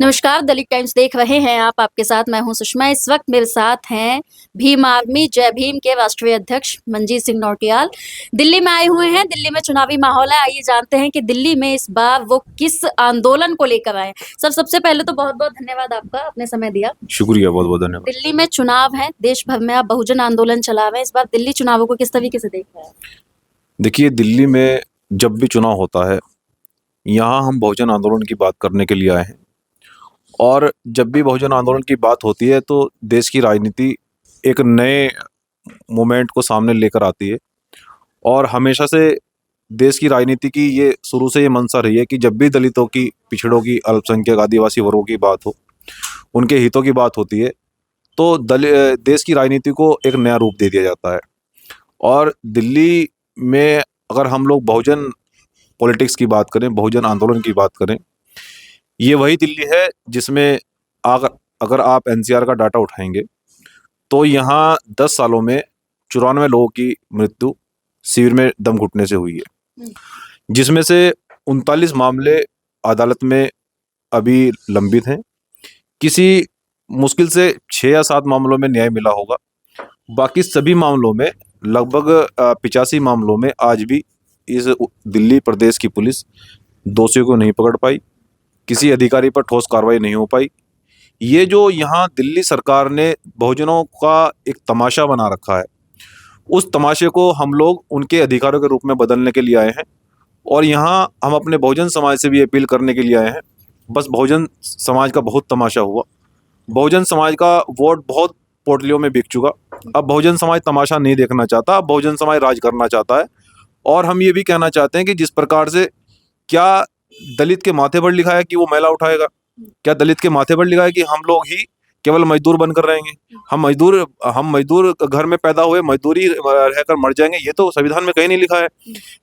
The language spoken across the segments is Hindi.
नमस्कार, दलित टाइम्स देख रहे हैं आप। आपके साथ मैं हूं सुषमा। इस वक्त मेरे साथ हैं भीम आर्मी जय भीम के राष्ट्रीय अध्यक्ष मंजीत सिंह नौटियाल। दिल्ली में आए हुए हैं। दिल्ली में चुनावी माहौल है। आइए जानते हैं कि दिल्ली में इस बार वो किस आंदोलन को लेकर आए। सबसे पहले तो बहुत बहुत धन्यवाद आपका, आपने समय दिया। शुक्रिया, बहुत बहुत धन्यवाद। दिल्ली में चुनाव है, देश भर में आप बहुजन आंदोलन चला रहे हैं। इस बार दिल्ली चुनावों को किस तरीके से देख रहे हैं? देखिए, दिल्ली में जब भी चुनाव होता है, यहाँ हम बहुजन आंदोलन की बात करने के लिए आए हैं। और जब भी बहुजन आंदोलन की बात होती है तो देश की राजनीति एक नए मोमेंट को सामने लेकर आती है। और हमेशा से देश की राजनीति की ये शुरू से ये मंशा रही है कि जब भी दलितों की, पिछड़ों की, अल्पसंख्यक आदिवासी वर्गों की बात हो, उनके हितों की बात होती है, तो देश की राजनीति को एक नया रूप दे दिया जाता है। और दिल्ली में अगर हम लोग बहुजन पॉलिटिक्स की बात करें, बहुजन आंदोलन की बात करें, ये वही दिल्ली है जिसमें अगर अगर आप एनसीआर का डाटा उठाएंगे तो यहाँ 10 सालों में 94 लोगों की मृत्यु शिविर में दम घुटने से हुई है, जिसमें से 39 मामले अदालत में अभी लंबित हैं। किसी मुश्किल से 6 या 7 मामलों में न्याय मिला होगा। बाकी सभी मामलों में, लगभग 85 मामलों में आज भी इस दिल्ली प्रदेश की पुलिस दोषियों को नहीं पकड़ पाई, किसी अधिकारी पर ठोस कार्रवाई नहीं हो पाई। ये जो यहाँ दिल्ली सरकार ने बहुजनों का एक तमाशा बना रखा है, उस तमाशे को हम लोग उनके अधिकारों के रूप में बदलने के लिए आए हैं। और यहाँ हम अपने बहुजन समाज से भी अपील करने के लिए आए हैं। बस बहुजन समाज का बहुत तमाशा हुआ, बहुजन समाज का वोट बहुत पोटलियों में बिक चुका। अब बहुजन समाज तमाशा नहीं देखना चाहता, अब बहुजन समाज राज करना चाहता है। और हम ये भी कहना चाहते हैं कि जिस प्रकार से, क्या दलित के माथे पर लिखा है कि वो मैला उठाएगा? क्या दलित के माथे पर लिखा है कि हम लोग ही केवल मजदूर बनकर रहेंगे? हम मजदूर घर में पैदा हुए, मजदूरी रहकर मर जाएंगे? ये तो संविधान में कहीं नहीं लिखा है।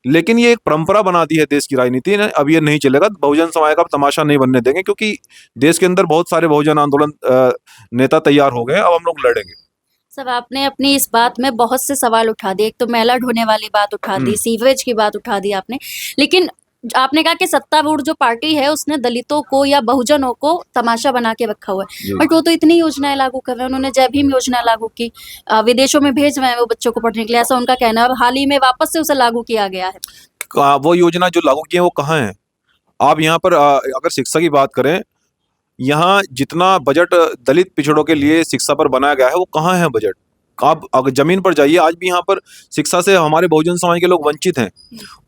लेकिन ये एक परंपरा बना दी है देश की राजनीति ने। अब ये नहीं चलेगा, बहुजन समाज का तमाशा नहीं बनने देंगे, क्योंकि देश के अंदर बहुत सारे बहुजन आंदोलन नेता तैयार हो गए हैं। अब हम लोग लड़ेंगे। सब आपने अपनी इस बात में बहुत से सवाल उठा दिए। एक तो मैला ढोने वाली बात उठा दी, सीवरेज की बात उठा दी आपने। लेकिन आपने कहा कि सत्तारूढ़ जो पार्टी है उसने दलितों को या बहुजनों को तमाशा बना के रखा हुआ है, बट वो तो इतनी योजनाएं लागू कर रहे हैं। उन्होंने जय भीम योजना लागू की, विदेशों में भेज रहे हैं वो बच्चों को पढ़ने के लिए, ऐसा उनका कहना है। और हाल ही में वापस से उसे लागू किया गया है। वो योजना जो लागू की है वो कहाँ है? आप यहाँ पर अगर शिक्षा की बात करें, यहाँ जितना बजट दलित पिछड़ों के लिए शिक्षा पर बनाया गया है, वो कहाँ है बजट? आप अगर जमीन पर जाइए, आज भी यहाँ पर शिक्षा से हमारे बहुजन समाज के लोग वंचित हैं।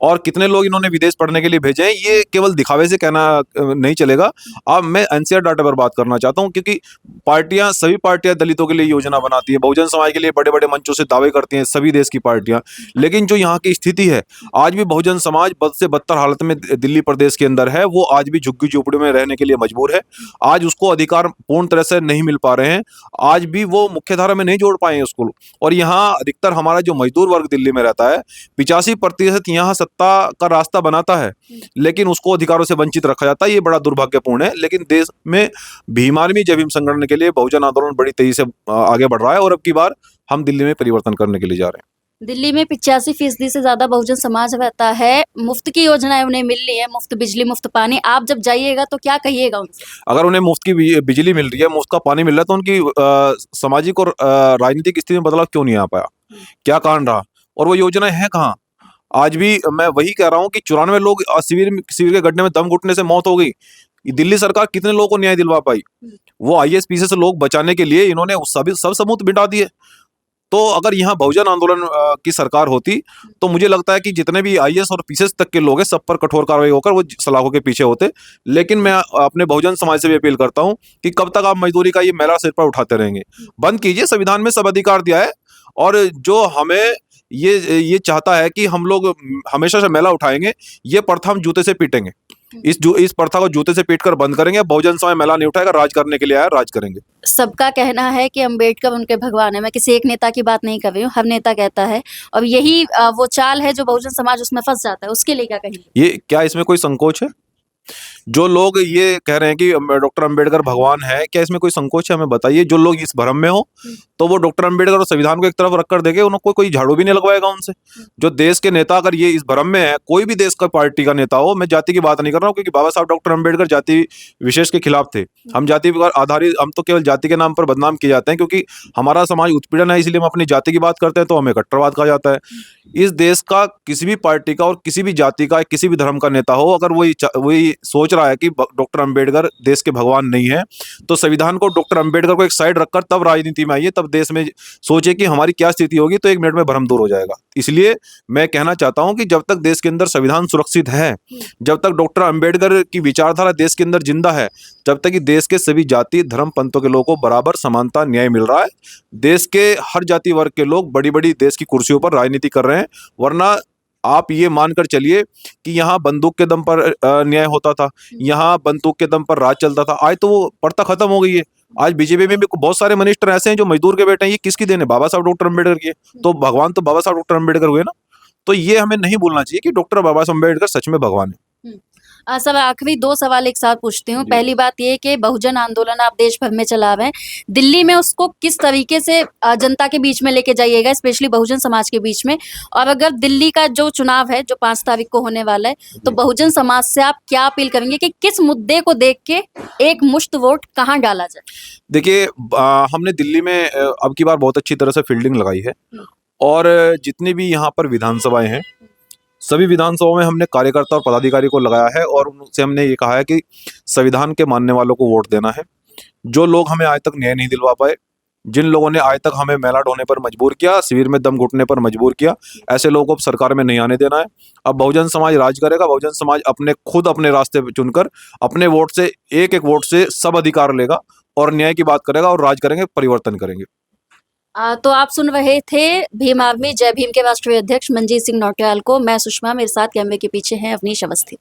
और कितने लोग इन्होंने विदेश पढ़ने के लिए भेजे हैं। ये केवल दिखावे से कहना नहीं चलेगा। अब मैं एनसीआर डाटा पर बात करना चाहता हूँ, क्योंकि सभी पार्टियां दलितों के लिए योजना बनाती है, बहुजन समाज के लिए बड़े बड़े मंचों से दावे करती हैं सभी देश की पार्टियां। लेकिन जो यहाँ की स्थिति है, आज भी बहुजन समाज बद से बदतर हालत में दिल्ली प्रदेश के अंदर है। वो आज भी झुग्गी झोपड़ी में रहने के लिए मजबूर है। आज उसको अधिकार पूर्ण तरह से नहीं मिल पा रहे हैं। आज भी वो मुख्य धारा में नहीं जोड़ पाए हैं उसको। और यहाँ अधिकतर हमारा जो मजदूर वर्ग दिल्ली में रहता है, 85% यहाँ सत्ता का रास्ता बनाता है, लेकिन उसको अधिकारों से वंचित रखा जाता है। ये बड़ा दुर्भाग्यपूर्ण है। लेकिन देश में भीम आर्मी जय भीम संगठन के लिए बहुजन आंदोलन बड़ी तेजी से आगे बढ़ रहा है। और अब की बार हम दिल्ली में परिवर्तन करने के लिए जा रहे हैं। दिल्ली में 85% से ज्यादा बहुजन समाज रहता है। मुफ्त की योजनाएं उन्हें मिल रही है, मुफ्त बिजली, मुफ्त पानी। आप जब जाइएगा तो क्या कहिएगा उनसे? अगर उन्हें मुफ्त की बिजली मिल रही है, मुफ्त का पानी मिल रहा है, तो उनकी सामाजिक और राजनीतिक स्थिति में बदलाव क्यों नहीं आ पाया? क्या कारण रहा? और वो योजनाएं हैं कहाँ? आज भी मैं वही कह रहा हूँ कि 94 लोग शिविर के गड्ढे में दम घुटने से मौत हो गई। दिल्ली सरकार कितने लोगों को न्याय दिलवा पाई? वो आईएएस पीसीएस लोग बचाने के लिए इन्होंने सब सबूत मिटा दिए। तो अगर यहाँ बहुजन आंदोलन की सरकार होती, तो मुझे लगता है कि जितने भी आईएएस और पीसीएस तक के लोग हैं, सब पर कठोर कार्रवाई होकर वो सलाखों के पीछे होते। लेकिन मैं अपने बहुजन समाज से भी अपील करता हूँ कि कब तक आप मजदूरी का ये मैला सिर पर उठाते रहेंगे? बंद कीजिए। संविधान में सब अधिकार दिया है। और जो हमें ये चाहता है कि हम लोग हमेशा से मैला उठाएंगे, ये प्रथा हम जूते से पीटेंगे। इस प्रथा को जूते से पीटकर बंद करेंगे। बहुजन समाज मैला नहीं उठाएगा, राज करने के लिए आया, राज करेंगे। सबका कहना है कि अंबेडकर उनके भगवान है। मैं किसी एक नेता की बात नहीं कर रही हूँ, हर नेता कहता है। और यही वो चाल है जो बहुजन समाज उसमें फंस जाता है। उसके लिए क्या कहेंगे? ये क्या इसमें कोई संकोच है? जो लोग ये कह रहे हैं कि डॉक्टर अंबेडकर भगवान है, क्या इसमें कोई संकोच है? हमें बताइए। जो लोग इस भ्रम में हो तो वो डॉक्टर अंबेडकर और संविधान को एक तरफ रख कर देंगे, उनको कोई झाड़ू भी नहीं लगवाएगा उनसे। जो देश के नेता अगर ये इस भ्रम में है, कोई भी देश का पार्टी का नेता हो, मैं जाति की बात नहीं कर रहा हूँ, क्योंकि बाबा साहब डॉक्टर अंबेडकर जाति विशेष के खिलाफ थे। हम जाति पर आधारित, हम तो केवल जाति के नाम पर बदनाम किए जाते हैं, क्योंकि हमारा समाज उत्पीड़न है, इसलिए हम अपनी जाति की बात करते हैं तो हमें कट्टरवाद कहा जाता है। इस देश का किसी भी पार्टी का और किसी भी जाति का, किसी भी धर्म का नेता हो, अगर वही सोच रहा है कि डॉक्टर अंबेडकर देश के भगवान नहीं है, तो संविधान को, डॉक्टर अंबेडकर को एक साइड रखकर तब राजनीति में आइए, तब देश में सोचे कि हमारी क्या स्थिति होगी, तो 1 मिनट में भ्रम दूर हो जाएगा। इसलिए मैं कहना चाहता हूं कि जब तक देश के अंदर संविधान सुरक्षित है, जब तक डॉक्टर अंबेडकर की विचारधारा देश के अंदर जिंदा है, जब तक कि देश के सभी जाति धर्म पंथों के लोगों को बराबर समानता न्याय मिल रहा है, देश के हर जाति वर्ग के लोग बड़ी बड़ी देश की कुर्सियों पर राजनीति कर रहे हैं। वरना आप ये मानकर चलिए कि यहाँ बंदूक के दम पर न्याय होता था, यहाँ बंदूक के दम पर राज चलता था, आज तो वो प्रथा खत्म हो गई है। आज बीजेपी में भी बहुत सारे मिनिस्टर ऐसे हैं जो मजदूर के बेटे हैं। ये किसकी देन है? बाबा साहब डॉक्टर अंबेडकर की है। तो भगवान तो बाबा साहब डॉक्टर अंबेडकर हुए ना। तो ये हमें नहीं भूलना चाहिए कि डॉक्टर बाबा साहब अंबेडकर सच में भगवान है। सब आखिरी 2 सवाल एक साथ पूछती हूँ। जी। पहली बात ये कि बहुजन आंदोलन आप देश भर में चला रहे हैं, दिल्ली में उसको किस तरीके से जनता के बीच में लेके जाइएगा, स्पेशली बहुजन समाज के बीच में? और अगर दिल्ली का जो चुनाव है जो 5 तारीख को होने वाला है, तो बहुजन समाज से आप क्या अपील करेंगे कि किस मुद्दे को देख के एक मुश्त वोट कहाँ डाला जाए? देखिए, हमने दिल्ली में अब की बार बहुत अच्छी तरह से फील्डिंग लगाई है, और जितनी भी यहाँ पर विधानसभाएं हैं, सभी विधानसभाओं में हमने कार्यकर्ता और पदाधिकारी को लगाया है, और उनसे हमने ये कहा है कि संविधान के मानने वालों को वोट देना है। जो लोग हमें आज तक न्याय नहीं दिलवा पाए, जिन लोगों ने आज तक हमें मैला ढोने पर मजबूर किया, शिविर में दम घुटने पर मजबूर किया, ऐसे लोगों को अब सरकार में नहीं आने देना है। अब बहुजन समाज राज करेगा। बहुजन समाज खुद अपने रास्ते चुनकर अपने वोट से, एक एक वोट से सब अधिकार लेगा और न्याय की बात करेगा, और राज करेंगे, परिवर्तन करेंगे। तो आप सुन रहे थे भीम आर्मी जय भीम के राष्ट्रीय अध्यक्ष मनजीत सिंह नौटियाल को। मैं सुषमा, मेरे साथ कैमरे के पीछे हैं अवनीश अवस्थी।